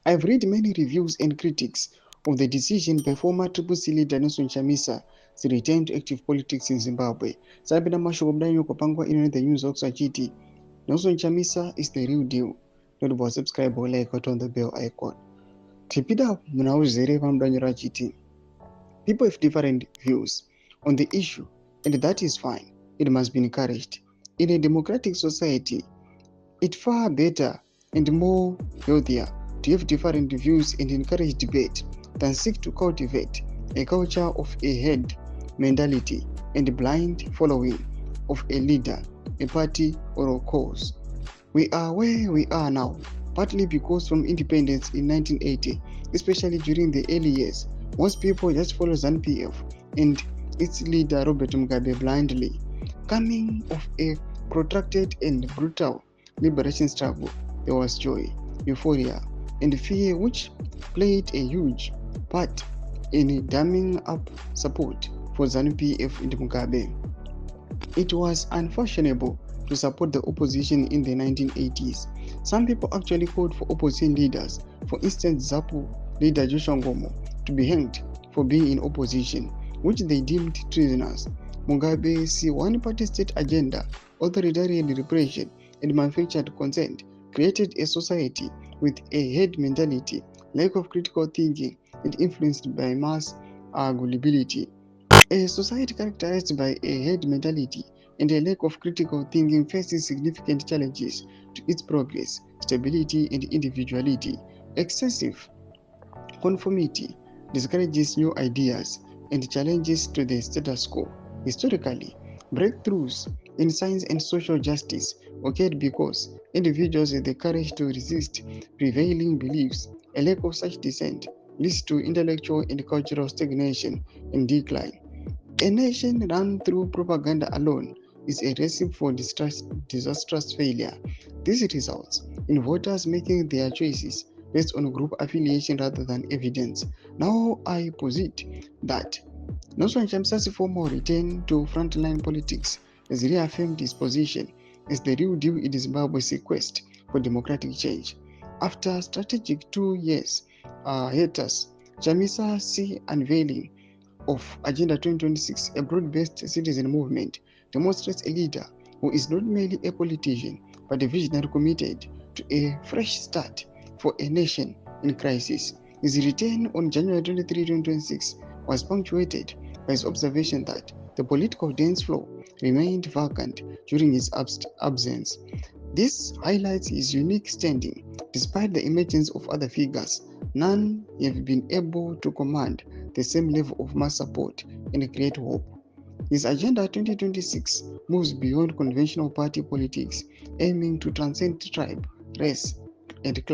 I've read many reviews and critics of the decision by former CCC leader NELSONCHAMISA to return to active politics in Zimbabwe. Sabina mashoko mdanyo kupangwa ino the news ox achiti NELSONCHAMISA is the real deal. Not about subscribe or like or turn the bell icon. Tipida munauzere pamdanyo rachiti. People have different views on the issue, and that is fine. It must be encouraged. In a democratic society, it's far better and more healthier to have different views and encourage debate than seek to cultivate a culture of a herd mentality and blind following of a leader, a party, or a cause. We are where we are now, partly because from independence in 1980, especially during the early years, most people just follow ZANU-PF and its leader Robert Mugabe blindly. Coming of a protracted and brutal liberation struggle, there was joy, euphoria, and fear which played a huge part in damming up support for ZANU-PF and Mugabe. It was unfashionable to support the opposition in the 1980s. Some people actually called for opposition leaders, for instance ZAPU leader Joshua Ngomo, to be hanged for being in opposition, which they deemed treasonous. Mugabe's one-party state agenda, authoritarian repression, and manufactured consent created a society with a herd mentality, lack of critical thinking, and influenced by mass gullibility. A society characterized by a herd mentality and a lack of critical thinking faces significant challenges to its progress, stability, and individuality. Excessive conformity discourages new ideas and challenges to the status quo. Historically, breakthroughs in science and social justice occurred because individuals had the courage to resist prevailing beliefs. A lack of such dissent leads to intellectual and cultural stagnation and decline. A nation run through propaganda alone is a recipe for disastrous failure. This results in voters making their choices based on group affiliation rather than evidence. Now I posit that NELSONCHAMISA's formal return to frontline politics has reaffirmed his position as the real deal in Zimbabwe's quest for democratic change. After strategic 2 years hiatus, Chamisa unveiling of Agenda 2026, a broad-based citizen movement, demonstrates a leader who is not merely a politician but a visionary committed to a fresh start for a nation in crisis. His return on January 23, 2026 was punctuated by his observation that the political dance floor remained vacant during his absence. This highlights his unique standing. Despite the emergence of other figures, none have been able to command the same level of mass support and create hope. His Agenda 2026 moves beyond conventional party politics, aiming to transcend tribe, race, and class.